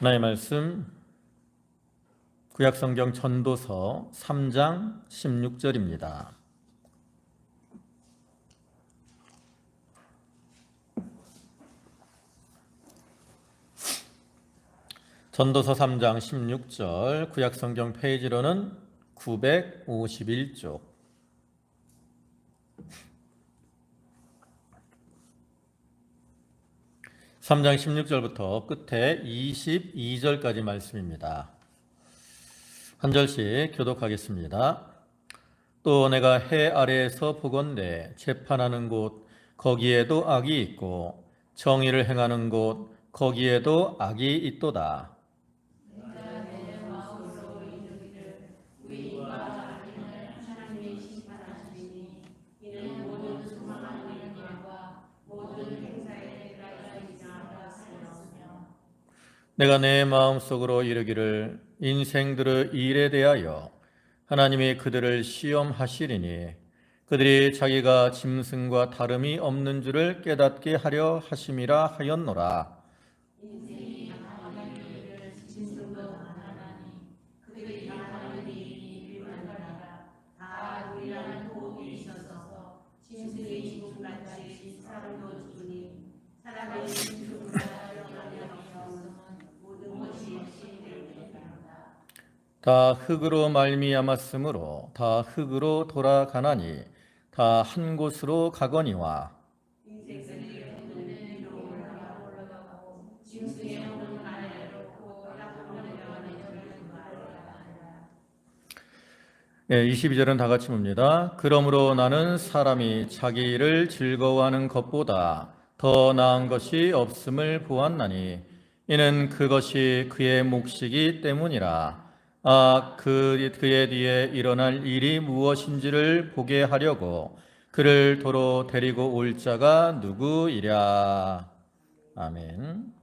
하나의 말씀 구약성경 전도서 3장 16절입니다. 전도서 3장 16절 구약성경 페이지로는 951쪽. 삼 장 16절부터 끝에 22절까지 말씀입니다. 한 절씩 교독하겠습니다. 또 내가 해 아래에서 보건대 재판하는 곳 거기에도 악이 있고 정의를 행하는 곳 거기에도 악이 있도다. 내가 내 마음속으로 이르기를 인생들의 일에 대하여 하나님이 그들을 시험하시리니 그들이 자기가 짐승과 다름이 없는 줄을 깨닫게 하려 하심이라 하였노라. 다 흙으로 말미암았으므로 다 흙으로 돌아가나니 다 한 곳으로 가거니와. 네, 22절은 다 같이 봅니다. 그러므로 나는 사람이 자기 일을 즐거워하는 것보다 더 나은 것이 없음을 보았나니 이는 그것이 그의 몫이기 때문이라. 그의 뒤에 일어날 일이 무엇인지를 보게 하려고 그를 도로 데리고 올 자가 누구이랴. 아멘.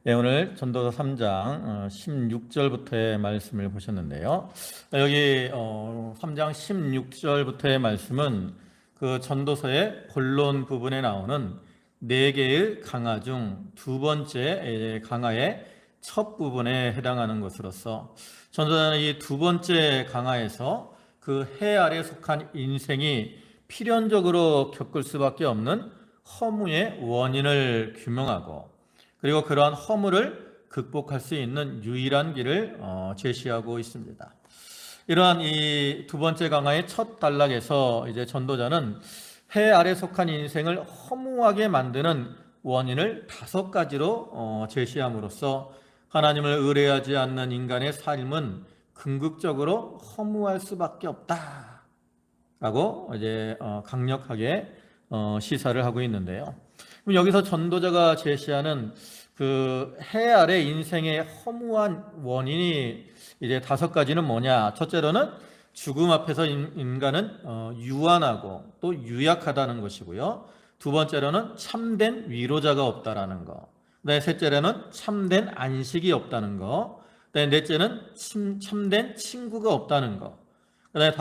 네, 오늘 전도서 3장 16절부터의 말씀을 보셨는데요. 여기 3장 16절부터의 말씀은 그 전도서의 본론 부분에 나오는 4개의 강화 중 두 번째 강화의 첫 부분에 해당하는 것으로서 전도자는 이 두 번째 강화에서 그 해 아래 속한 인생이 필연적으로 겪을 수밖에 없는 허무의 원인을 규명하고 그리고 그러한 허무를 극복할 수 있는 유일한 길을 제시하고 있습니다. 이러한 이 두 번째 강화의 첫 단락에서 이제 전도자는 해 아래 속한 인생을 허무하게 만드는 원인을 5가지로 제시함으로써 하나님을 의뢰하지 않는 인간의 삶은 궁극적으로 허무할 수밖에 없다라고 이제 강력하게 시사를 하고 있는데요. 그럼 여기서 전도자가 제시하는 그 해 아래 인생의 허무한 원인이 이제 5가지는 뭐냐? 첫째로는 죽음 앞에서 인간은 유한하고 또 유약하다는 것이고요. 두 번째로는 참된 위로자가 없다라는 거. 그다음에 셋째로는 참된 안식이 없다는 거. 그다음에 넷째는 참된 친구가 없다는 거. 그다음에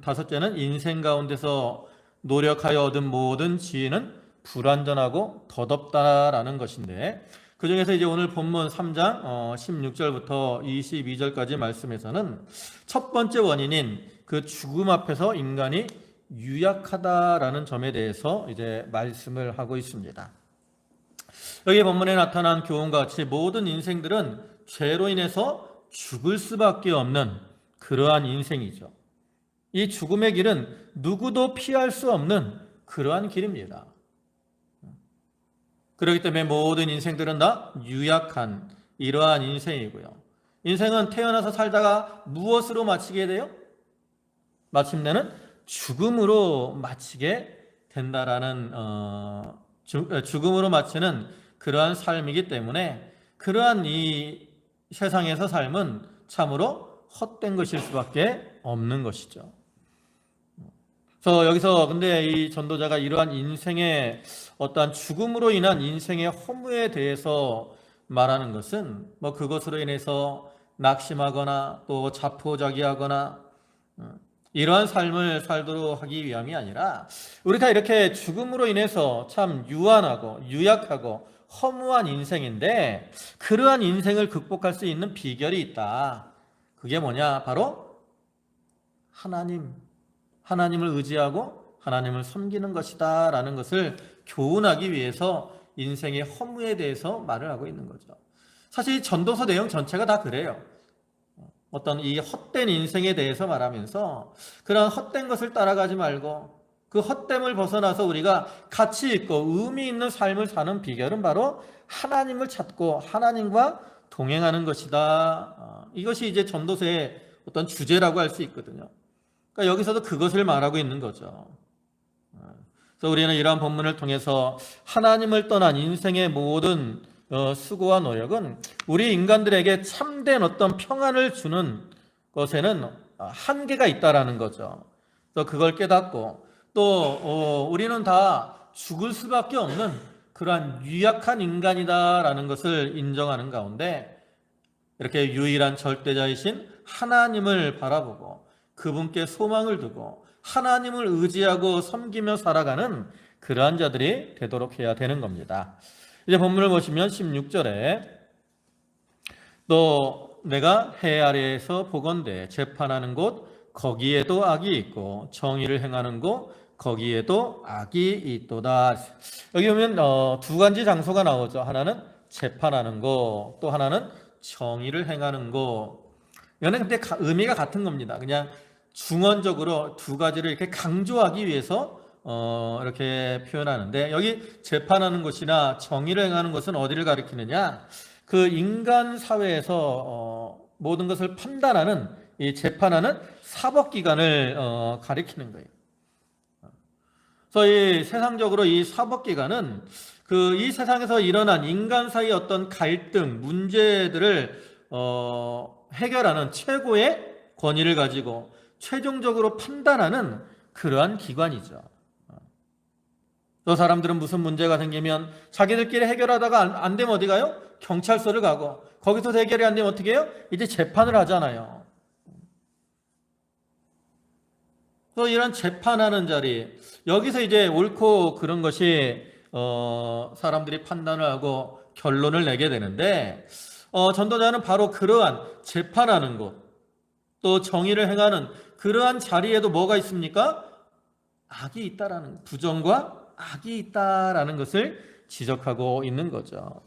다섯째는 인생 가운데서 노력하여 얻은 모든 지위는 불완전하고 덧없다라는 것인데, 그 중에서 이제 오늘 본문 3장 16절부터 22절까지 말씀에서는 첫 번째 원인인 그 죽음 앞에서 인간이 유약하다라는 점에 대해서 이제 말씀을 하고 있습니다. 여기 본문에 나타난 교훈과 같이 모든 인생들은 죄로 인해서 죽을 수밖에 없는 그러한 인생이죠. 이 죽음의 길은 누구도 피할 수 없는 그러한 길입니다. 그렇기 때문에 모든 인생들은 다 유약한 이러한 인생이고요. 인생은 태어나서 살다가 무엇으로 마치게 돼요? 마침내는 죽음으로 마치게 된다라는 죽음으로 마치는 그러한 삶이기 때문에 그러한 이 세상에서 삶은 참으로 헛된 것일 수밖에 없는 것이죠. 그래서 여기서 근데 이 전도자가 이러한 인생의 어떠한 죽음으로 인한 인생의 허무에 대해서 말하는 것은 뭐 그것으로 인해서 낙심하거나 또 자포자기하거나 이러한 삶을 살도록 하기 위함이 아니라 우리가 이렇게 죽음으로 인해서 참 유한하고 유약하고 허무한 인생인데 그러한 인생을 극복할 수 있는 비결이 있다. 그게 뭐냐? 바로 하나님을 의지하고 하나님을 섬기는 것이다 라는 것을 교훈하기 위해서 인생의 허무에 대해서 말을 하고 있는 거죠. 사실 전도서 내용 전체가 다 그래요. 어떤 이 헛된 인생에 대해서 말하면서 그런 헛된 것을 따라가지 말고 그 헛됨을 벗어나서 우리가 가치 있고 의미 있는 삶을 사는 비결은 바로 하나님을 찾고 하나님과 동행하는 것이다. 이것이 이제 전도서의 어떤 주제라고 할 수 있거든요. 그러니까 여기서도 그것을 말하고 있는 거죠. 그래서 우리는 이러한 본문을 통해서 하나님을 떠난 인생의 모든 수고와 노력은 우리 인간들에게 참된 어떤 평안을 주는 것에는 한계가 있다라는 거죠. 그래서 그걸 깨닫고 또 우리는 다 죽을 수밖에 없는 그러한 유약한 인간이다라는 것을 인정하는 가운데 이렇게 유일한 절대자이신 하나님을 바라보고 그분께 소망을 두고 하나님을 의지하고 섬기며 살아가는 그러한 자들이 되도록 해야 되는 겁니다. 이제 본문을 보시면 16절에 또 내가 해 아래에서 보건대 재판하는 곳 거기에도 악이 있고 정의를 행하는 곳 거기에도 악이 있도다. 여기 보면 두 가지 장소가 나오죠. 하나는 재판하는 곳, 또 하나는 정의를 행하는 곳. 이거는 근데 의미가 같은 겁니다. 그냥 중원적으로 두 가지를 이렇게 강조하기 위해서 이렇게 표현하는데 여기 재판하는 곳이나 정의를 행하는 것은 어디를 가리키느냐? 그 인간 사회에서 모든 것을 판단하는 이 재판하는 사법기관을 가리키는 거예요. 그래서 이 세상적으로 이 사법기관은 이 세상에서 일어난 인간 사이의 어떤 갈등, 문제들을 해결하는 최고의 권위를 가지고 최종적으로 판단하는 그러한 기관이죠. 또 사람들은 무슨 문제가 생기면 자기들끼리 해결하다가 안 되면 어디 가요? 경찰서를 가고 거기서 해결이 안 되면 어떻게 해요? 이제 재판을 하잖아요. 또 이런 재판하는 자리, 여기서 이제 옳고 그런 것이 사람들이 판단을 하고 결론을 내게 되는데 전도자는 바로 그러한 재판하는 곳, 또 정의를 행하는 그러한 자리에도 뭐가 있습니까? 악이 있다라는, 부정과 악이 있다라는 것을 지적하고 있는 거죠.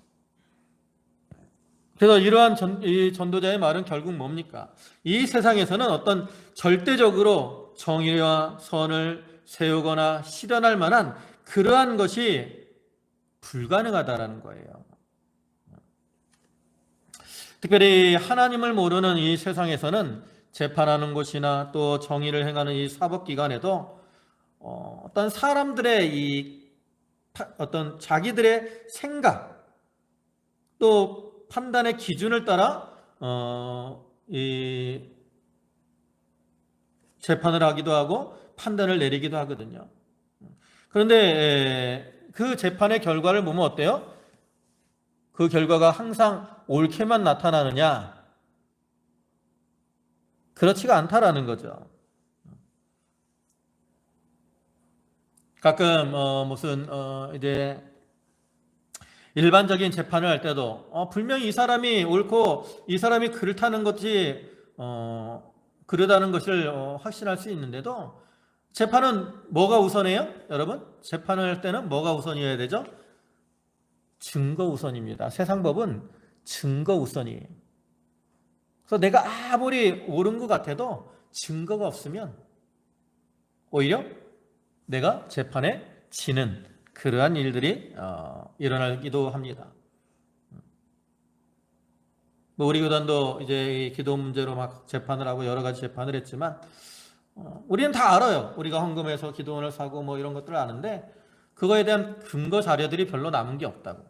그래서 이러한 이 전도자의 말은 결국 뭡니까? 이 세상에서는 어떤 절대적으로 정의와 선을 세우거나 실현할 만한 그러한 것이 불가능하다라는 거예요. 특별히 하나님을 모르는 이 세상에서는 재판하는 곳이나 또 정의를 행하는 이 사법기관에도 어떤 사람들의 이 어떤 자기들의 생각 또 판단의 기준을 따라 이 재판을 하기도 하고 판단을 내리기도 하거든요. 그런데 그 재판의 결과를 보면 어때요? 그 결과가 항상 옳게만 나타나느냐? 그렇지가 않다라는 거죠. 가끔 무슨 이제 일반적인 재판을 할 때도 분명히 이 사람이 옳고 이 사람이 그렇다는 것이 그러다는 것을 확신할 수 있는데도 재판은 뭐가 우선해요? 여러분, 재판을 할 때는 뭐가 우선이어야 되죠? 증거 우선입니다. 세상 법은 증거 우선이에요. 그래서 내가 아무리 옳은 것 같아도 증거가 없으면 오히려 내가 재판에 지는 그러한 일들이 일어나기도 합니다. 우리 교단도 이제 이 기도 문제로 막 재판을 하고 여러 가지 재판을 했지만 우리는 다 알아요. 우리가 헌금해서 기도원을 사고 뭐 이런 것들을 아는데 그거에 대한 근거 자료들이 별로 남은 게 없다고.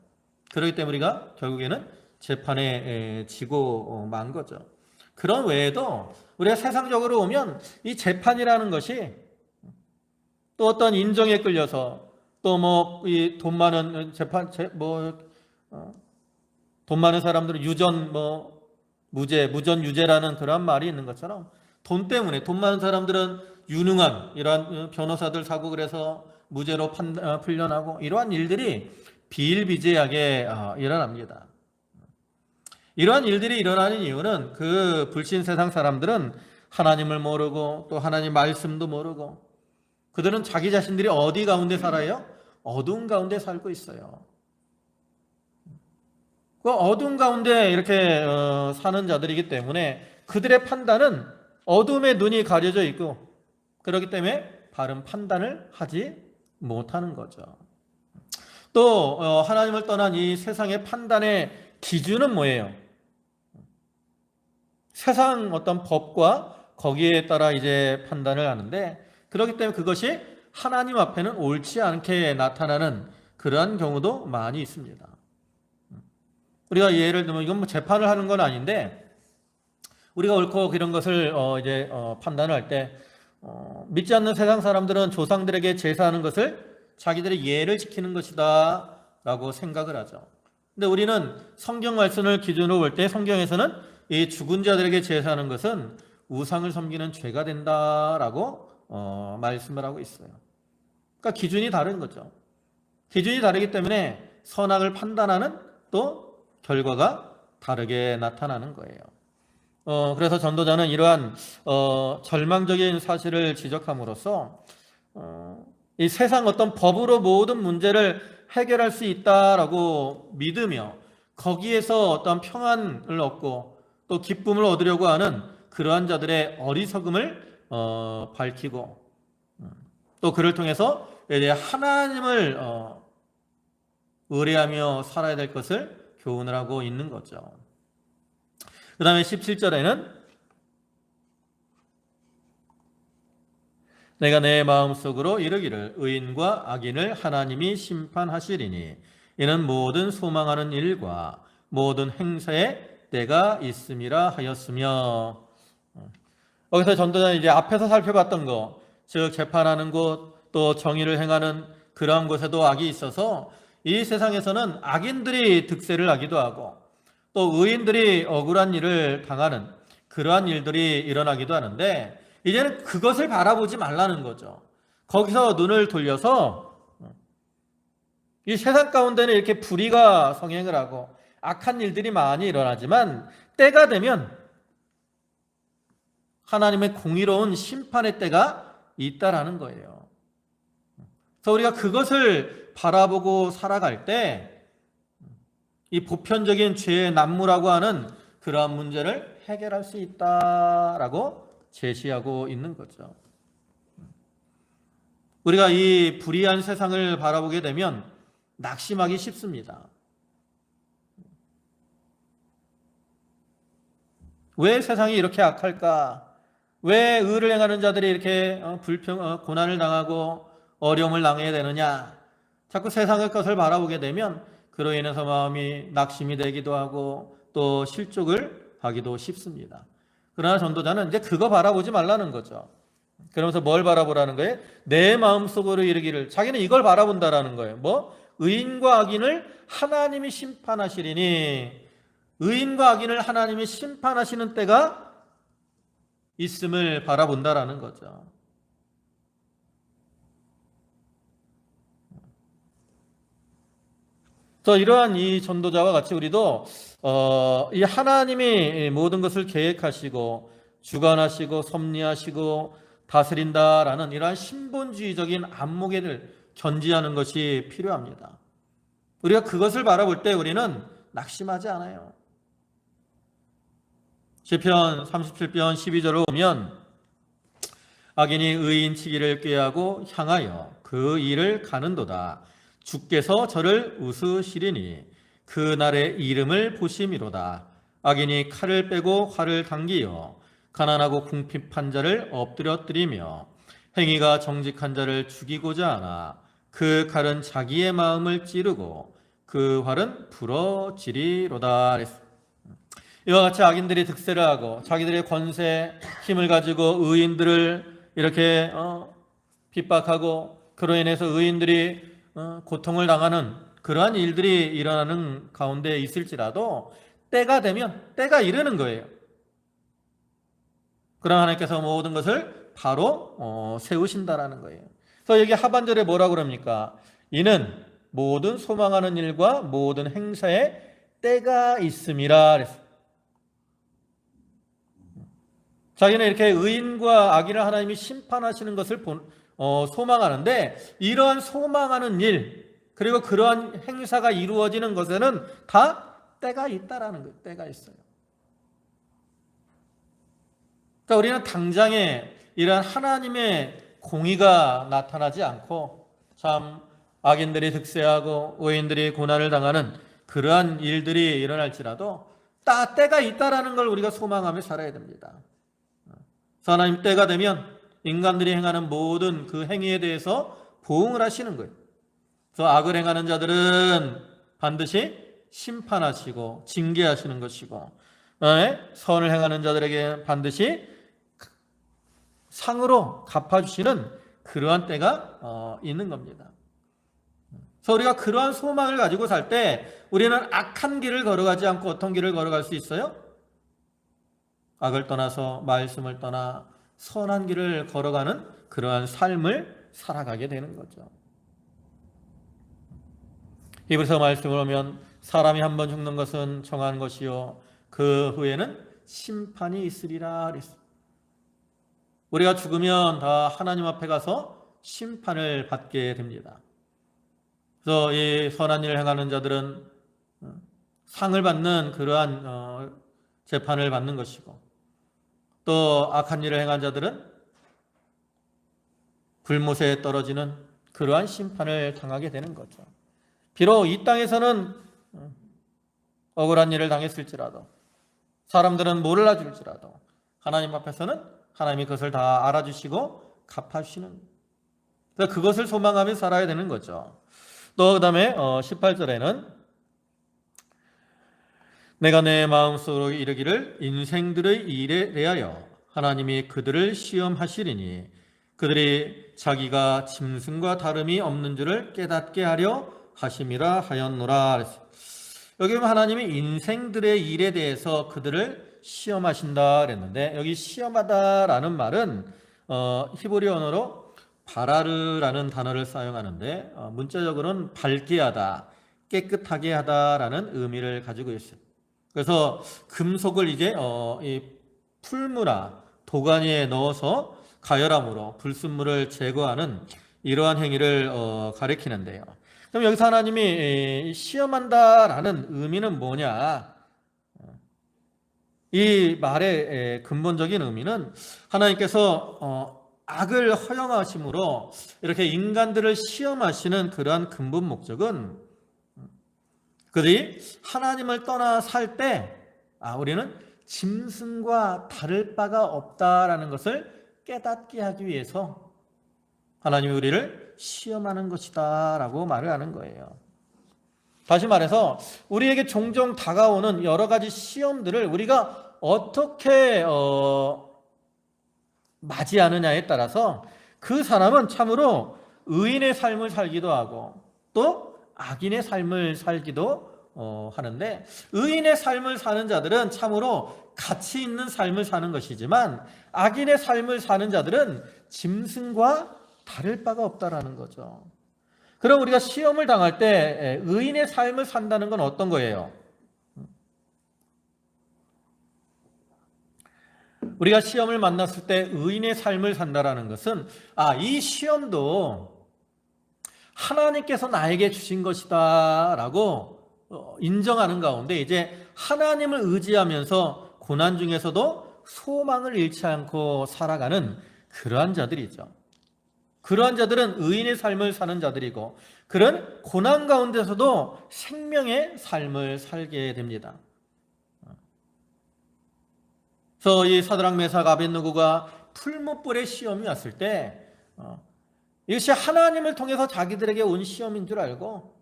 그렇기 때문에 우리가 결국에는 재판에 지고 만 거죠. 그런 외에도 우리가 세상적으로 보면 이 재판이라는 것이 또 어떤 인정에 끌려서 또 뭐 이 돈 많은 돈 많은 사람들은 유전 무전 유죄라는 그런 말이 있는 것처럼 돈 때문에 돈 많은 사람들은 유능한 이러한 변호사들 사고 그래서 무죄로 풀려나고 이러한 일들이 비일비재하게 일어납니다. 이러한 일들이 일어나는 이유는 그 불신 세상 사람들은 하나님을 모르고 또 하나님 말씀도 모르고 그들은 자기 자신들이 어디 가운데 살아요? 어두운 가운데 살고 있어요. 그 어두운 가운데 이렇게 사는 자들이기 때문에 그들의 판단은 어둠에 눈이 가려져 있고 그렇기 때문에 바른 판단을 하지 못하는 거죠. 또 하나님을 떠난 이 세상의 판단의 기준은 뭐예요? 세상 어떤 법과 거기에 따라 이제 판단을 하는데 그렇기 때문에 그것이 하나님 앞에는 옳지 않게 나타나는 그러한 경우도 많이 있습니다. 우리가 예를 들면 이건 뭐 재판을 하는 건 아닌데 우리가 옳고 이런 것을 이제 판단을 할 때 믿지 않는 세상 사람들은 조상들에게 제사하는 것을 자기들의 예를 지키는 것이다 라고 생각을 하죠. 근데 우리는 성경 말씀을 기준으로 볼 때 성경에서는 이 죽은 자들에게 제사하는 것은 우상을 섬기는 죄가 된다라고 말씀을 하고 있어요. 그러니까 기준이 다른 거죠. 기준이 다르기 때문에 선악을 판단하는 또 결과가 다르게 나타나는 거예요. 그래서 전도자는 이러한 절망적인 사실을 지적함으로써 이 세상 어떤 법으로 모든 문제를 해결할 수 있다라고 믿으며 거기에서 어떤 평안을 얻고 또 기쁨을 얻으려고 하는 그러한 자들의 어리석음을 밝히고 또 그를 통해서 하나님을 의뢰하며 살아야 될 것을 교훈을 하고 있는 거죠. 그 다음에 17절에는 내가 내 마음속으로 이르기를 의인과 악인을 하나님이 심판하시리니 이는 모든 소망하는 일과 모든 행사에 때가 있음이라 하였으며 여기서 전도자는 이제 앞에서 살펴봤던 것, 즉 재판하는 곳 또 정의를 행하는 그러한 곳에도 악이 있어서 이 세상에서는 악인들이 득세를 하기도 하고 또 의인들이 억울한 일을 당하는 그러한 일들이 일어나기도 하는데 이제는 그것을 바라보지 말라는 거죠. 거기서 눈을 돌려서 이 세상 가운데는 이렇게 불의가 성행을 하고 악한 일들이 많이 일어나지만 때가 되면 하나님의 공의로운 심판의 때가 있다라는 거예요. 그래서 우리가 그것을 바라보고 살아갈 때 이 보편적인 죄의 난무라고 하는 그러한 문제를 해결할 수 있다라고 제시하고 있는 거죠. 우리가 이 불의한 세상을 바라보게 되면 낙심하기 쉽습니다. 왜 세상이 이렇게 악할까? 왜 의를 행하는 자들이 이렇게 고난을 당하고 어려움을 당해야 되느냐? 자꾸 세상의 것을 바라보게 되면 그로 인해서 마음이 낙심이 되기도 하고 또 실족을 하기도 쉽습니다. 그러나 전도자는 이제 그거 바라보지 말라는 거죠. 그러면서 뭘 바라보라는 거예요? 내 마음속으로 이르기를, 자기는 이걸 바라본다라는 거예요. 뭐? 의인과 악인을 하나님이 심판하시리니, 의인과 악인을 하나님이 심판하시는 때가 있음을 바라본다라는 거죠. 이러한 이 전도자와 같이 우리도 이 하나님이 모든 것을 계획하시고 주관하시고 섭리하시고 다스린다라는 이러한 신본주의적인 안목을 견지하는 것이 필요합니다. 우리가 그것을 바라볼 때 우리는 낙심하지 않아요. 시편 37편 12절을 보면 악인이 의인 치기를 꾀하고 향하여 그 일을 가는도다. 주께서 저를 웃으시리니 그날의 이름을 보심이로다. 악인이 칼을 빼고 활을 당기어 가난하고 궁핍한 자를 엎드려뜨리며 행위가 정직한 자를 죽이고자 하나 그 칼은 자기의 마음을 찌르고 그 활은 부러지리로다. 이와 같이 악인들이 득세를 하고 자기들의 권세, 힘을 가지고 의인들을 이렇게 핍박하고 그로 인해서 의인들이 고통을 당하는 그러한 일들이 일어나는 가운데 있을지라도 때가 되면 때가 이르는 거예요. 그러나 하나님께서 모든 것을 바로 세우신다라는 거예요. 그래서 여기 하반절에 뭐라고 그럽니까? 이는 모든 소망하는 일과 모든 행사에 때가 있음이라 그랬어요. 자기는 이렇게 의인과 악인을 하나님이 심판하시는 것을 소망하는데, 이러한 소망하는 일 그리고 그러한 행사가 이루어지는 것에는 다 때가 있다라는 거예요. 때가 있어요. 그러니까 우리는 당장에 이러한 하나님의 공의가 나타나지 않고 참 악인들이 득세하고 의인들이 고난을 당하는 그러한 일들이 일어날지라도 때가 있다라는 걸 우리가 소망하며 살아야 됩니다. 하나님 때가 되면 인간들이 행하는 모든 그 행위에 대해서 보응을 하시는 거예요. 그래서 악을 행하는 자들은 반드시 심판하시고 징계하시는 것이고, 선을 행하는 자들에게 반드시 상으로 갚아주시는 그러한 때가 있는 겁니다. 그래서 우리가 그러한 소망을 가지고 살 때 우리는 악한 길을 걸어가지 않고 어떤 길을 걸어갈 수 있어요? 악을 떠나서 말씀을 떠나 선한 길을 걸어가는 그러한 삶을 살아가게 되는 거죠. 히브리서 말씀을 보면 사람이 한 번 죽는 것은 정한 것이요 그 후에는 심판이 있으리라 그랬어요. 우리가 죽으면 다 하나님 앞에 가서 심판을 받게 됩니다. 그래서 이 선한 일을 행하는 자들은 상을 받는 그러한 재판을 받는 것이고, 또 악한 일을 행한 자들은 불못에 떨어지는 그러한 심판을 당하게 되는 거죠. 비록 이 땅에서는 억울한 일을 당했을지라도, 사람들은 몰라줄지라도 하나님 앞에서는 하나님이 그것을 다 알아주시고 갚아주시는, 그래서 그것을 소망하며 살아야 되는 거죠. 또 그 다음에 18절에는 내가 내 마음속으로 이르기를 인생들의 일에 대하여 하나님이 그들을 시험하시리니 그들이 자기가 짐승과 다름이 없는 줄을 깨닫게 하려 하심이라 하였노라. 여기 보면 하나님이 인생들의 일에 대해서 그들을 시험하신다 그랬는데, 여기 시험하다라는 말은 히브리 언어로 바라르라는 단어를 사용하는데 문자적으로는 밝게 하다, 깨끗하게 하다라는 의미를 가지고 있어요. 그래서 금속을 이제 이 풀무나 도가니에 넣어서 가열함으로 불순물을 제거하는 이러한 행위를 가리키는데요. 그럼 여기서 하나님이 시험한다라는 의미는 뭐냐? 이 말의 근본적인 의미는 하나님께서 악을 허용하심으로 이렇게 인간들을 시험하시는 그러한 근본 목적은 그들이 하나님을 떠나 살 때 우리는 짐승과 다를 바가 없다라는 것을 깨닫게 하기 위해서 하나님이 우리를 시험하는 것이다 라고 말을 하는 거예요. 다시 말해서 우리에게 종종 다가오는 여러 가지 시험들을 우리가 어떻게 맞이하느냐에 따라서 그 사람은 참으로 의인의 삶을 살기도 하고 또 악인의 삶을 살기도 하는데, 의인의 삶을 사는 자들은 참으로 가치 있는 삶을 사는 것이지만 악인의 삶을 사는 자들은 짐승과 다를 바가 없다라는 거죠. 그럼 우리가 시험을 당할 때 의인의 삶을 산다는 건 어떤 거예요? 우리가 시험을 만났을 때 의인의 삶을 산다라는 것은 이 시험도 하나님께서 나에게 주신 것이다 라고 인정하는 가운데 이제 하나님을 의지하면서 고난 중에서도 소망을 잃지 않고 살아가는 그러한 자들이죠. 그러한 자들은 의인의 삶을 사는 자들이고, 그런 고난 가운데서도 생명의 삶을 살게 됩니다. 그래서 이 사드락 메삭 아벳느고가 풀무불의 시험이 왔을 때 이것이 하나님을 통해서 자기들에게 온 시험인 줄 알고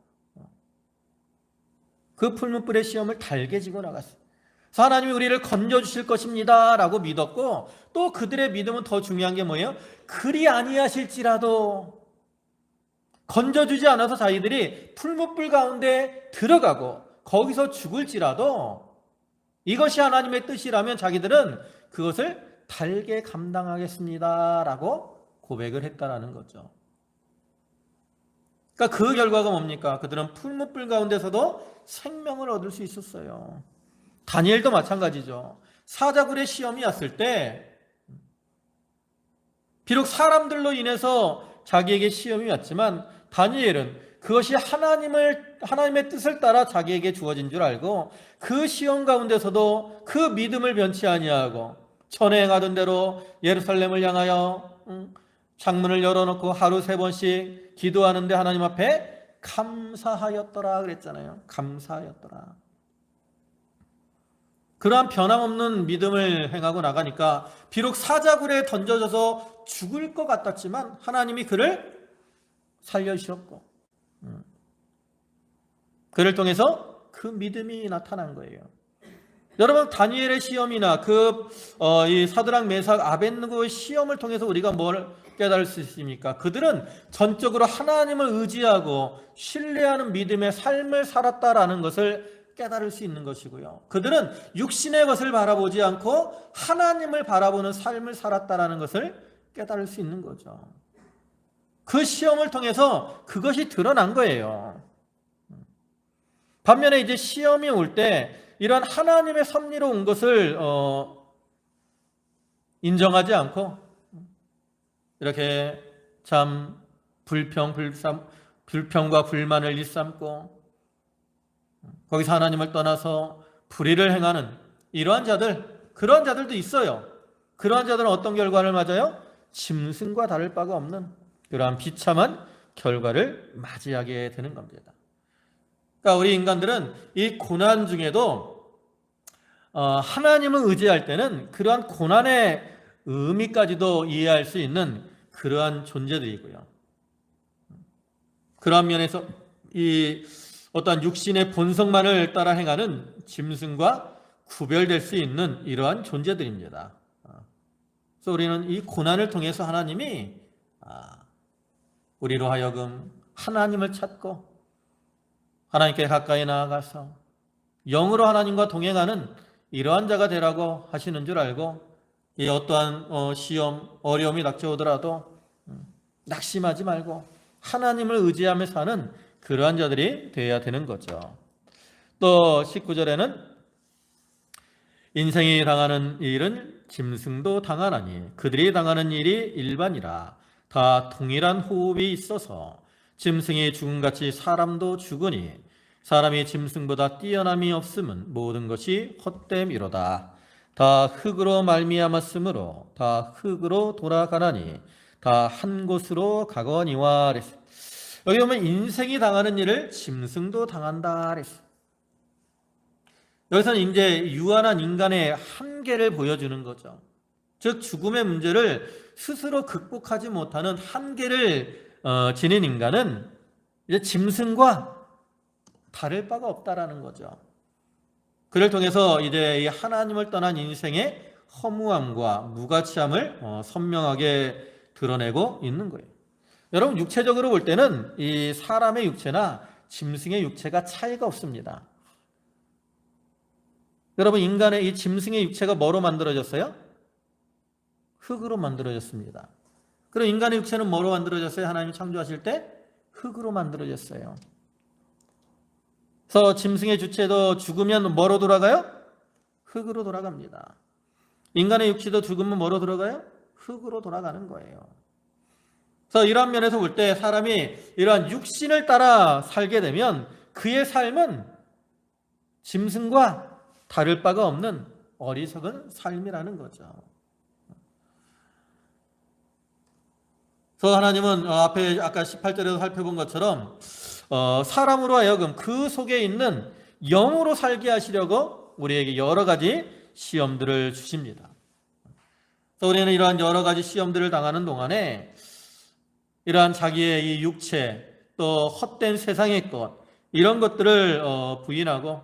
그 풀무불의 시험을 달게 지고 나갔어요. 그래서 하나님이 우리를 건져주실 것입니다 라고 믿었고, 또 그들의 믿음은 더 중요한 게 뭐예요? 그리 아니하실지라도 건져주지 않아서 자기들이 풀무불 가운데 들어가고 거기서 죽을지라도 이것이 하나님의 뜻이라면 자기들은 그것을 달게 감당하겠습니다 라고 고백을 했다라는 거죠. 그러니까 그 결과가 뭡니까? 그들은 풀무불 가운데서도 생명을 얻을 수 있었어요. 다니엘도 마찬가지죠. 사자굴의 시험이 왔을 때 비록 사람들로 인해서 자기에게 시험이 왔지만 다니엘은 그것이 하나님의 뜻을 따라 자기에게 주어진 줄 알고 그 시험 가운데서도 그 믿음을 변치 아니하고 전에 행하던 대로 예루살렘을 향하여 창문을 열어놓고 하루 3번씩 기도하는데 하나님 앞에 감사하였더라 그랬잖아요. 감사하였더라. 그러한 변함없는 믿음을 행하고 나가니까 비록 사자굴에 던져져서 죽을 것 같았지만 하나님이 그를 살려주셨고 그를 통해서 그 믿음이 나타난 거예요. 여러분, 다니엘의 시험이나 이 사드락 메삭 아벳느고의 시험을 통해서 우리가 뭘 깨달을 수 있습니까? 그들은 전적으로 하나님을 의지하고 신뢰하는 믿음의 삶을 살았다라는 것을 깨달을 수 있는 것이고요. 그들은 육신의 것을 바라보지 않고 하나님을 바라보는 삶을 살았다라는 것을 깨달을 수 있는 거죠. 그 시험을 통해서 그것이 드러난 거예요. 반면에 이제 시험이 올 때 이런 하나님의 섭리로 온 것을 인정하지 않고 이렇게 참 불평과 불만을 일삼고 거기서 하나님을 떠나서 불의를 행하는 그러한 자들도 있어요. 그러한 자들은 어떤 결과를 맞아요? 짐승과 다를 바가 없는 그러한 비참한 결과를 맞이하게 되는 겁니다. 그러니까 우리 인간들은 이 고난 중에도 하나님을 의지할 때는 그러한 고난의 의미까지도 이해할 수 있는 그러한 존재들이고요. 그러한 면에서 이 어떠한 육신의 본성만을 따라 행하는 짐승과 구별될 수 있는 이러한 존재들입니다. 그래서 우리는 이 고난을 통해서 하나님이 우리로 하여금 하나님을 찾고 하나님께 가까이 나아가서 영으로 하나님과 동행하는 이러한 자가 되라고 하시는 줄 알고 이 어떠한 시험, 어려움이 닥쳐오더라도 낙심하지 말고 하나님을 의지하며 사는 그러한 자들이 되어야 되는 거죠. 또 19절에는 인생이 당하는 일은 짐승도 당하나니 그들이 당하는 일이 일반이라 다 동일한 호흡이 있어서 짐승이 죽음같이 사람도 죽으니 사람이 짐승보다 뛰어남이 없음은 모든 것이 헛됨이로다. 다 흙으로 말미암았으므로 다 흙으로 돌아가나니 다 한 곳으로 가거니와 그랬어요. 여기 보면 인생이 당하는 일을 짐승도 당한다 그랬어요. 여기서는 이제 유한한 인간의 한계를 보여주는 거죠. 즉 죽음의 문제를 스스로 극복하지 못하는 한계를 지닌 인간은 이제 짐승과 다를 바가 없다라는 거죠. 그를 통해서 이제 이 하나님을 떠난 인생의 허무함과 무가치함을 선명하게 드러내고 있는 거예요. 여러분, 육체적으로 볼 때는 이 사람의 육체나 짐승의 육체가 차이가 없습니다. 여러분, 인간의 이 짐승의 육체가 뭐로 만들어졌어요? 흙으로 만들어졌습니다. 그리고 인간의 육체는 뭐로 만들어졌어요? 하나님이 창조하실 때 흙으로 만들어졌어요. 그래서 짐승의 주체도 죽으면 뭐로 돌아가요? 흙으로 돌아갑니다. 인간의 육체도 죽으면 뭐로 돌아가요? 흙으로 돌아가는 거예요. 그래서 이러한 면에서 볼 때 사람이 이러한 육신을 따라 살게 되면 그의 삶은 짐승과 다를 바가 없는 어리석은 삶이라는 거죠. 그래서 하나님은 앞에 아까 18절에서 살펴본 것처럼 사람으로 하여금 그 속에 있는 영으로 살게 하시려고 우리에게 여러 가지 시험들을 주십니다. 그래서 우리는 이러한 여러 가지 시험들을 당하는 동안에 이러한 자기의 이 육체 또 헛된 세상의 것 이런 것들을 부인하고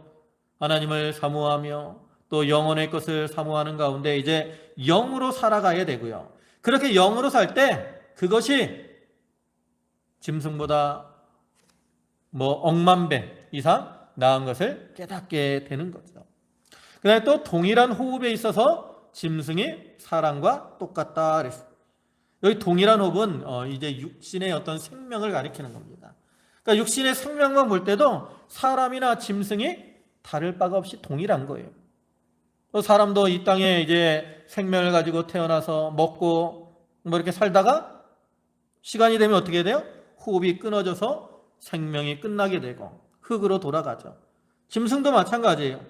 하나님을 사모하며 또 영혼의 것을 사모하는 가운데 이제 영으로 살아가야 되고요. 그렇게 영으로 살 때 그것이 짐승보다 억만 배 이상 나은 것을 깨닫게 되는 거죠. 그 다음에 또 동일한 호흡에 있어서 짐승이 사람과 똑같다 그랬어요. 여기 동일한 호흡은 이제 육신의 어떤 생명을 가리키는 겁니다. 그러니까 육신의 생명만 볼 때도 사람이나 짐승이 다를 바가 없이 동일한 거예요. 사람도 이 땅에 이제 생명을 가지고 태어나서 먹고 뭐 이렇게 살다가 시간이 되면 어떻게 돼요? 호흡이 끊어져서 생명이 끝나게 되고 흙으로 돌아가죠. 짐승도 마찬가지예요.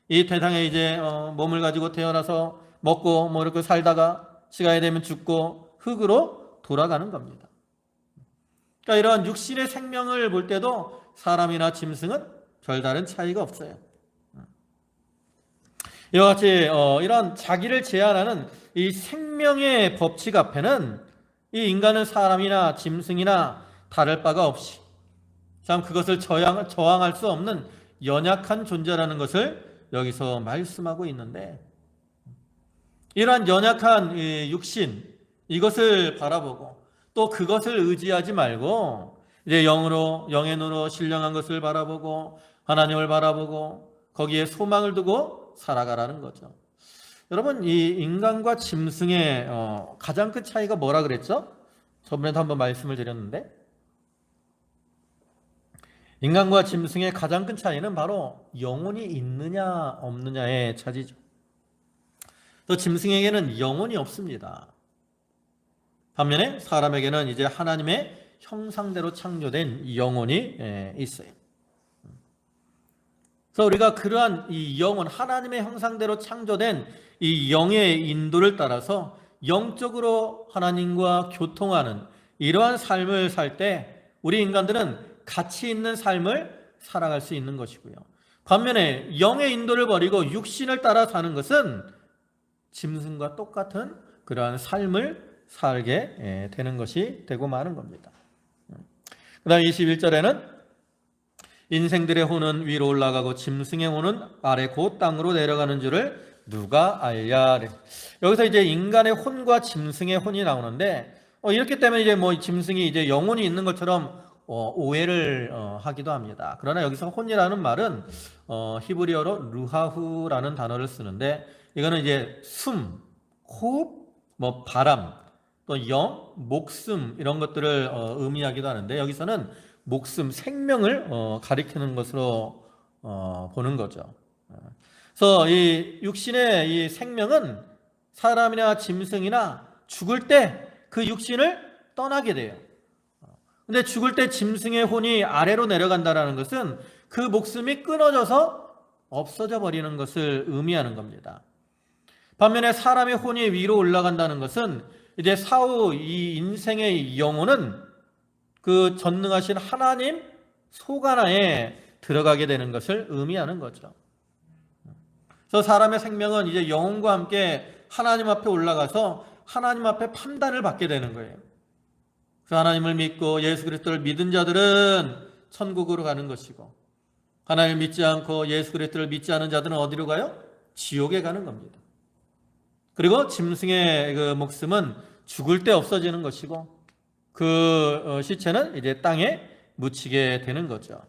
이 세상에 이제 몸을 가지고 태어나서 먹고 뭐 이렇게 살다가 시간이 되면 죽고 흙으로 돌아가는 겁니다. 그러니까 이런 육신의 생명을 볼 때도 사람이나 짐승은 별다른 차이가 없어요. 이와 같이 이런 자기를 제한하는 이 생명의 법칙 앞에는 이 인간은 사람이나 짐승이나 다를 바가 없이 참 그것을 저항할 수 없는 연약한 존재라는 것을 여기서 말씀하고 있는데, 이러한 연약한 육신 이것을 바라보고 또 그것을 의지하지 말고 이제 영의 눈으로 신령한 것을 바라보고 하나님을 바라보고 거기에 소망을 두고 살아가라는 거죠. 여러분, 이 인간과 짐승의 가장 큰 차이가 뭐라 그랬죠? 저번에도 한번 말씀을 드렸는데, 인간과 짐승의 가장 큰 차이는 바로 영혼이 있느냐 없느냐의 차이죠. 또 짐승에게는 영혼이 없습니다. 반면에 사람에게는 이제 하나님의 형상대로 창조된 영혼이 있어요. 그래서 우리가 그러한 이 영혼, 하나님의 형상대로 창조된 이 영의 인도를 따라서 영적으로 하나님과 교통하는 이러한 삶을 살 때 우리 인간들은 가치 있는 삶을 살아갈 수 있는 것이고요. 반면에 영의 인도를 버리고 육신을 따라 사는 것은 짐승과 똑같은 그러한 삶을 살게 되는 것이 되고 마는 겁니다. 그 다음 21절에는 인생들의 혼은 위로 올라가고 짐승의 혼은 아래 곧 땅으로 내려가는 줄을 누가 알랴. 여기서 이제 인간의 혼과 짐승의 혼이 나오는데, 이렇기 때문에 이제 뭐 짐승이 이제 영혼이 있는 것처럼 오해를 하기도 합니다. 그러나 여기서 혼이라는 말은 히브리어로 루하후라는 단어를 쓰는데, 이거는 이제 숨, 호흡, 뭐 바람, 또 영, 목숨 이런 것들을 의미하기도 하는데, 여기서는 목숨, 생명을 가리키는 것으로 보는 거죠. 그래서 이 육신의 이 생명은 사람이나 짐승이나 죽을 때 그 육신을 떠나게 돼요. 근데 죽을 때 짐승의 혼이 아래로 내려간다는 것은 그 목숨이 끊어져서 없어져 버리는 것을 의미하는 겁니다. 반면에 사람의 혼이 위로 올라간다는 것은 이제 사후 이 인생의 영혼은 그 전능하신 하나님 소관하에 들어가게 되는 것을 의미하는 거죠. 그래서 사람의 생명은 이제 영혼과 함께 하나님 앞에 올라가서 하나님 앞에 판단을 받게 되는 거예요. 그 하나님을 믿고 예수 그리스도를 믿은 자들은 천국으로 가는 것이고, 하나님을 믿지 않고 예수 그리스도를 믿지 않은 자들은 어디로 가요? 지옥에 가는 겁니다. 그리고 짐승의 그 목숨은 죽을 때 없어지는 것이고 그 시체는 이제 땅에 묻히게 되는 거죠.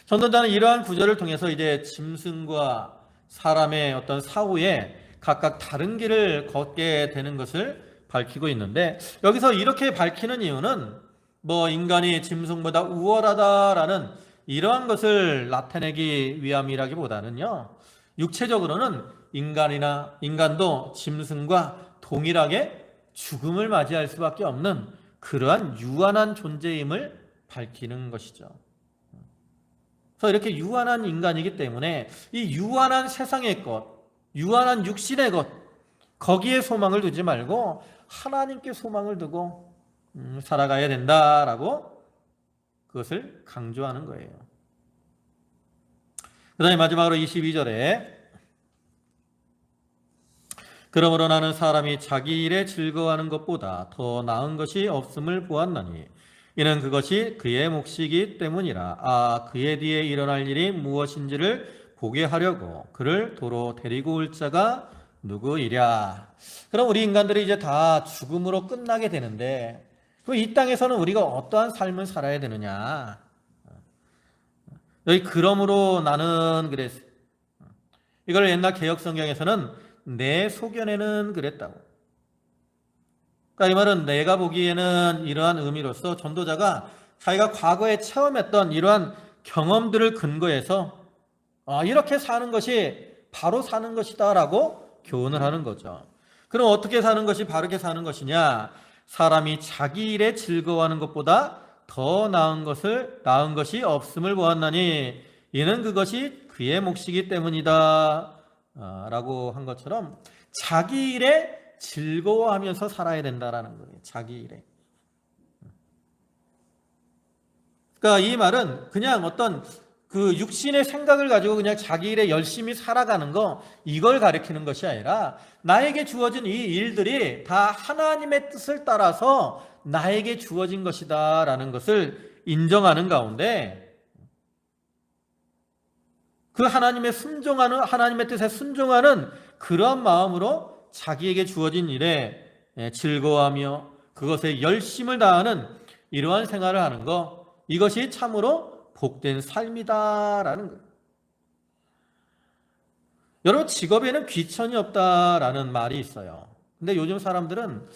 전도자는 이러한 구절을 통해서 이제 짐승과 사람의 어떤 사후에 각각 다른 길을 걷게 되는 것을 밝히고 있는데, 여기서 이렇게 밝히는 이유는 뭐 인간이 짐승보다 우월하다라는 이러한 것을 나타내기 위함이라기보다는요, 육체적으로는 인간도 짐승과 동일하게 죽음을 맞이할 수밖에 없는 그러한 유한한 존재임을 밝히는 것이죠. 그래서 이렇게 유한한 인간이기 때문에 이 유한한 세상의 것, 유한한 육신의 것, 거기에 소망을 두지 말고 하나님께 소망을 두고 살아가야 된다라고 그것을 강조하는 거예요. 그 다음에 마지막으로 22절에 그러므로 나는 사람이 자기 일에 즐거워하는 것보다 더 나은 것이 없음을 보았나니 이는 그것이 그의 몫이기 때문이라. 그의 뒤에 일어날 일이 무엇인지를 보게 하려고 그를 도로 데리고 올 자가 누구이랴. 그럼 우리 인간들이 이제 다 죽음으로 끝나게 되는데, 이 땅에서는 우리가 어떠한 삶을 살아야 되느냐. 여기 그러므로 나는 그랬어. 이걸 옛날 개역 성경에서는 내 소견에는 그랬다고. 그러니까 이 말은 내가 보기에는 이러한 의미로서 전도자가 자기가 과거에 체험했던 이러한 경험들을 근거해서 이렇게 사는 것이 바로 사는 것이다라고 교훈을 하는 거죠. 그럼 어떻게 사는 것이 바르게 사는 것이냐? 사람이 자기 일에 즐거워하는 것보다 더 나은 것이 없음을 보았나니 이는 그것이 그의 몫이기 때문이다 라고 한 것처럼 자기 일에 즐거워하면서 살아야 된다라는 거예요. 자기 일에. 그러니까 이 말은 그냥 어떤 그 육신의 생각을 가지고 그냥 자기 일에 열심히 살아가는 거, 이걸 가리키는 것이 아니라 나에게 주어진 이 일들이 다 하나님의 뜻을 따라서 나에게 주어진 것이다 라는 것을 인정하는 가운데, 그 하나님의 뜻에 순종하는 그러한 마음으로 자기에게 주어진 일에 즐거워하며 그것에 열심을 다하는 이러한 생활을 하는 것, 이것이 참으로 복된 삶이다라는 거예요. 여러분, 직업에는 귀천이 없다라는 말이 있어요. 근데 요즘 사람들은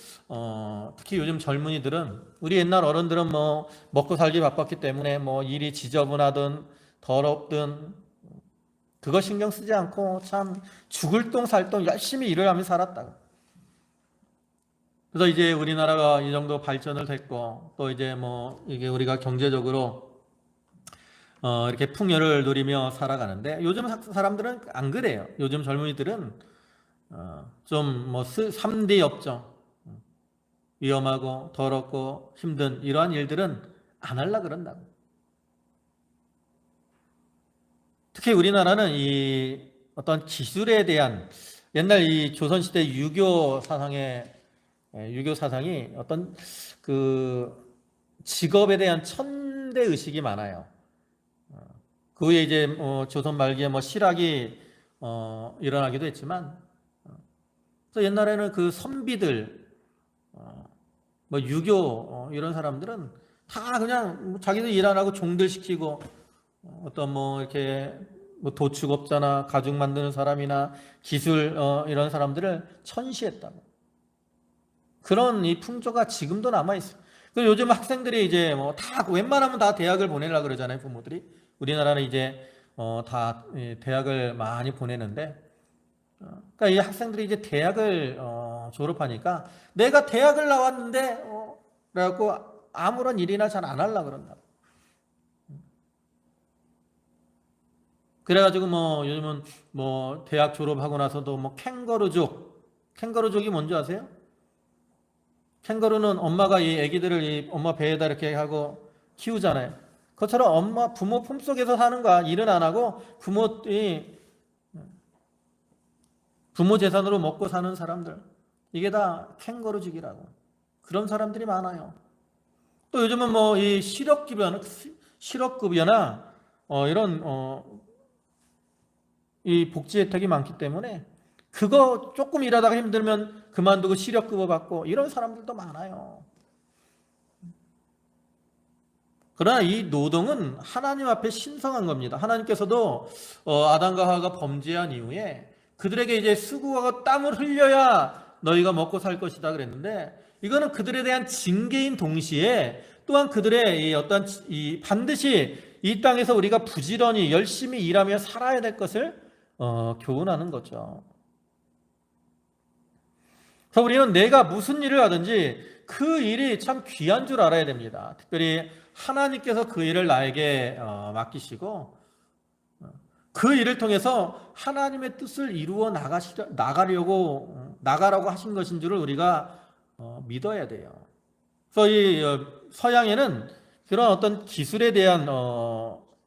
특히 요즘 젊은이들은, 우리 옛날 어른들은 뭐 먹고 살기 바빴기 때문에 뭐 일이 지저분하든 더럽든 그거 신경 쓰지 않고 참 죽을 똥 살 똥 열심히 일을 하며 살았다고. 그래서 이제 우리나라가 이 정도 발전을 됐고, 또 이제 뭐 이게 우리가 경제적으로 이렇게 풍요를 누리며 살아가는데, 요즘 사람들은 안 그래요. 요즘 젊은이들은 좀 뭐 3D 업종, 위험하고 더럽고 힘든 이러한 일들은 안 하려 그런다고. 특히 우리나라는 이 어떤 기술에 대한, 옛날 이 조선시대 유교 사상이 어떤 그 직업에 대한 천대 의식이 많아요. 그 후에 이제 조선 말기에 뭐 실학이 일어나기도 했지만, 그래서 옛날에는 그 선비들, 뭐 유교 이런 사람들은 다 그냥 자기들 일 안 하고 종들 시키고, 어떤 뭐 이렇게 뭐 도축업자나 가죽 만드는 사람이나 기술 이런 사람들을 천시했다고. 그런 이 풍조가 지금도 남아 있어요. 그 요즘 학생들이 이제 뭐 다 웬만하면 다 대학을 보내려고 그러잖아요, 부모들이. 우리나라는 이제 다 대학을 많이 보내는데, 그러니까 이 학생들이 이제 대학을 졸업하니까 내가 대학을 나왔는데 그래갖고 아무런 일이나 잘 안 하려고 그런다. 그래가지고 뭐 요즘은 뭐 대학 졸업하고 나서도 뭐 캥거루족이 뭔지 아세요? 캥거루는 엄마가 이 애기들을 이 엄마 배에다 이렇게 하고 키우잖아요. 그것처럼 부모 품속에서 사는 거야. 일은 안 하고 부모 재산으로 먹고 사는 사람들. 이게 다 캥거루족이라고. 그런 사람들이 많아요. 또 요즘은 뭐 이 실업급여나 이런 이 복지 혜택이 많기 때문에 그거 조금 일하다가 힘들면 그만두고 실업급여 받고 이런 사람들도 많아요. 그러나 이 노동은 하나님 앞에 신성한 겁니다. 하나님께서도 아담과 하와가 범죄한 이후에 그들에게 이제 수고하고 땀을 흘려야 너희가 먹고 살 것이다 그랬는데, 이거는 그들에 대한 징계인 동시에 또한 그들의 반드시 이 땅에서 우리가 부지런히 열심히 일하며 살아야 될 것을 교훈하는 거죠. 그래서 우리는 내가 무슨 일을 하든지 그 일이 참 귀한 줄 알아야 됩니다. 특별히 하나님께서 그 일을 나에게 맡기시고 그 일을 통해서 하나님의 뜻을 이루어 나가라고 하신 것인 줄을 우리가 믿어야 돼요. 그래서 이 서양에는 그런 어떤 기술에 대한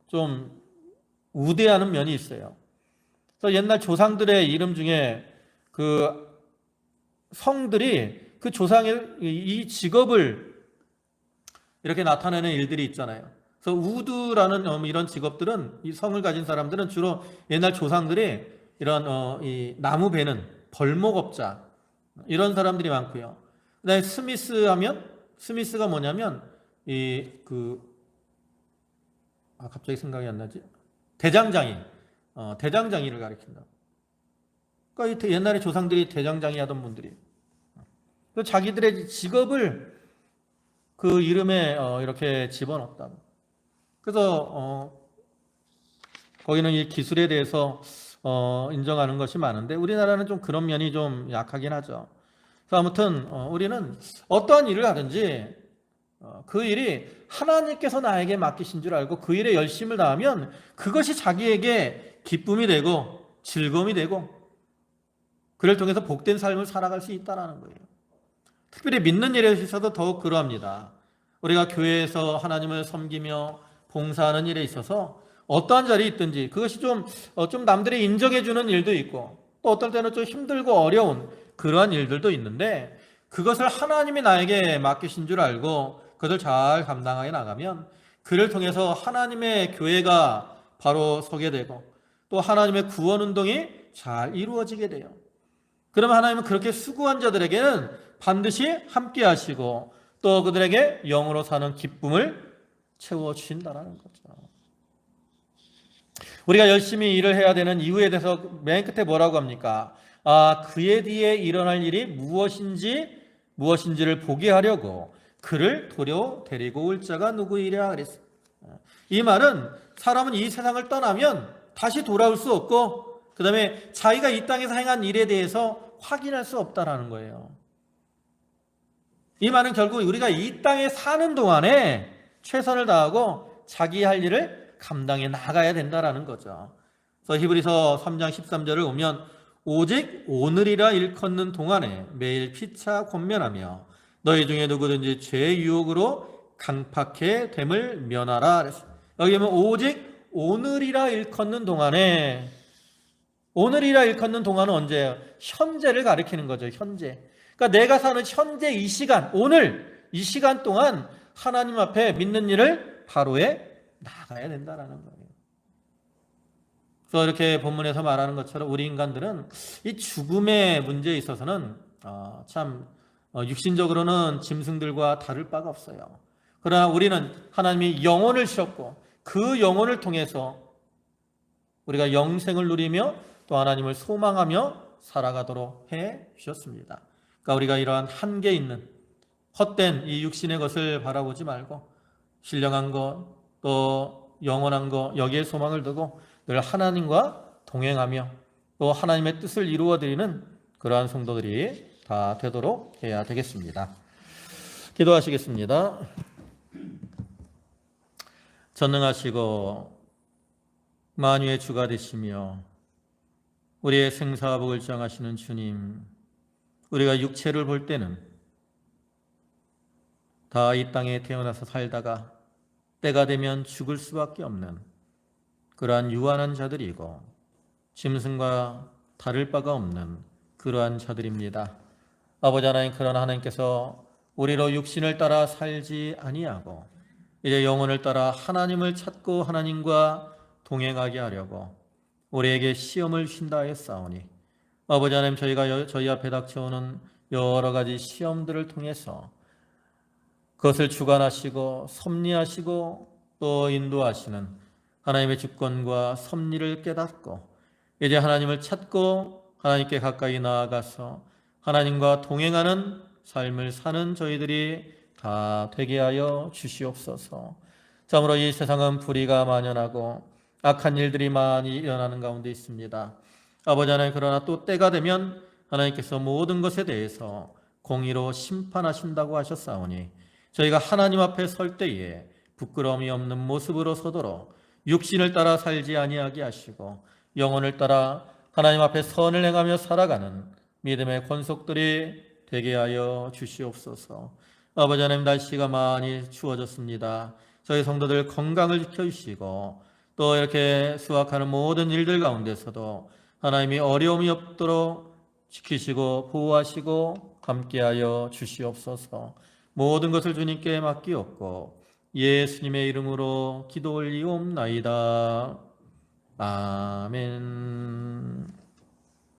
좀 우대하는 면이 있어요. 그래서 옛날 조상들의 이름 중에 그 성들이 그 조상의 이 직업을 이렇게 나타내는 일들이 있잖아요. 그래서 우드라는 이런 직업들은, 이 성을 가진 사람들은 주로 옛날 조상들이 이런 이 나무 베는 벌목업자 이런 사람들이 많고요. 그다음에 스미스가 뭐냐면 갑자기 생각이 안 나지? 대장장이를 가리킨다. 그러니까 옛날에 조상들이 대장장이 하던 분들이 자기들의 직업을 그 이름에 이렇게 집어넣었다고. 그래서 거기는 이 기술에 대해서 인정하는 것이 많은데 우리나라는 좀 그런 면이 좀 약하긴 하죠. 그래서 아무튼 우리는 어떠한 일을 하든지 그 일이 하나님께서 나에게 맡기신 줄 알고 그 일에 열심을 다하면 그것이 자기에게 기쁨이 되고 즐거움이 되고 그를 통해서 복된 삶을 살아갈 수 있다는 거예요. 특별히 믿는 일에 있어서 더욱 그러합니다. 우리가 교회에서 하나님을 섬기며 봉사하는 일에 있어서 어떠한 자리에 있든지 그것이 좀 남들이 인정해 주는 일도 있고 또 어떨 때는 좀 힘들고 어려운 그러한 일들도 있는데 그것을 하나님이 나에게 맡기신 줄 알고 그것을 잘 감당하게 나가면 그를 통해서 하나님의 교회가 바로 서게 되고 또 하나님의 구원 운동이 잘 이루어지게 돼요. 그러면 하나님은 그렇게 수고한 자들에게는 반드시 함께 하시고 또 그들에게 영으로 사는 기쁨을 채워주신다는 거죠. 우리가 열심히 일을 해야 되는 이유에 대해서 맨 끝에 뭐라고 합니까? 그에 뒤에 일어날 일이 무엇인지를 보게 하려고 그를 도려 데리고 올 자가 누구이랴 그랬어요. 이 말은 사람은 이 세상을 떠나면 다시 돌아올 수 없고 그 다음에 자기가 이 땅에서 행한 일에 대해서 확인할 수 없다라는 거예요. 이 말은 결국 우리가 이 땅에 사는 동안에 최선을 다하고 자기 할 일을 감당해 나가야 된다라는 거죠. 그래서 히브리서 3장 13절을 보면 오직 오늘이라 일컫는 동안에 매일 피차 권면하며 너희 중에 누구든지 죄의 유혹으로 강팍해 됨을 면하라 그랬어요. 여기 보면 오직 오늘이라 일컫는 동안에 오늘이라 일컫는 동안은 언제예요? 현재를 가리키는 거죠. 현재. 그러니까 내가 사는 현재 이 시간, 오늘 이 시간 동안 하나님 앞에 믿는 일을 바로에 나가야 된다라는 거예요. 그래서 이렇게 본문에서 말하는 것처럼 우리 인간들은 이 죽음의 문제에 있어서는 참 육신적으로는 짐승들과 다를 바가 없어요. 그러나 우리는 하나님이 영혼을 주셨고 그 영혼을 통해서 우리가 영생을 누리며 또 하나님을 소망하며 살아가도록 해 주셨습니다. 그러니까 우리가 이러한 한계 있는 헛된 이 육신의 것을 바라보지 말고 신령한 것, 또 영원한 것 여기에 소망을 두고 늘 하나님과 동행하며 또 하나님의 뜻을 이루어드리는 그러한 성도들이 다 되도록 해야 되겠습니다. 기도하시겠습니다. 전능하시고 만유의 주가 되시며 우리의 생사복을 정하시는 주님, 우리가 육체를 볼 때는 다 이 땅에 태어나서 살다가 때가 되면 죽을 수밖에 없는 그러한 유한한 자들이고 짐승과 다를 바가 없는 그러한 자들입니다. 아버지 하나님, 그러나 하나님께서 우리로 육신을 따라 살지 아니하고 이제 영혼을 따라 하나님을 찾고 하나님과 동행하게 하려고 우리에게 시험을 주신다 하였사오니 아버지 하나님, 저희가 저희 앞에 닥쳐오는 여러 가지 시험들을 통해서 그것을 주관하시고 섭리하시고 또 인도하시는 하나님의 주권과 섭리를 깨닫고 이제 하나님을 찾고 하나님께 가까이 나아가서 하나님과 동행하는 삶을 사는 저희들이 다 되게 하여 주시옵소서. 참으로 이 세상은 불의가 만연하고 악한 일들이 많이 일어나는 가운데 있습니다. 아버지 하나님, 그러나 또 때가 되면 하나님께서 모든 것에 대해서 공의로 심판하신다고 하셨사오니 저희가 하나님 앞에 설 때에 부끄러움이 없는 모습으로 서도록 육신을 따라 살지 아니하게 하시고 영혼을 따라 하나님 앞에 선을 행하며 살아가는 믿음의 권속들이 되게 하여 주시옵소서. 아버지 하나님, 날씨가 많이 추워졌습니다. 저희 성도들 건강을 지켜주시고 또 이렇게 수확하는 모든 일들 가운데서도 하나님이 어려움이 없도록 지키시고 보호하시고 함께하여 주시옵소서. 모든 것을 주님께 맡기옵고 예수님의 이름으로 기도 올리옵나이다. 아멘.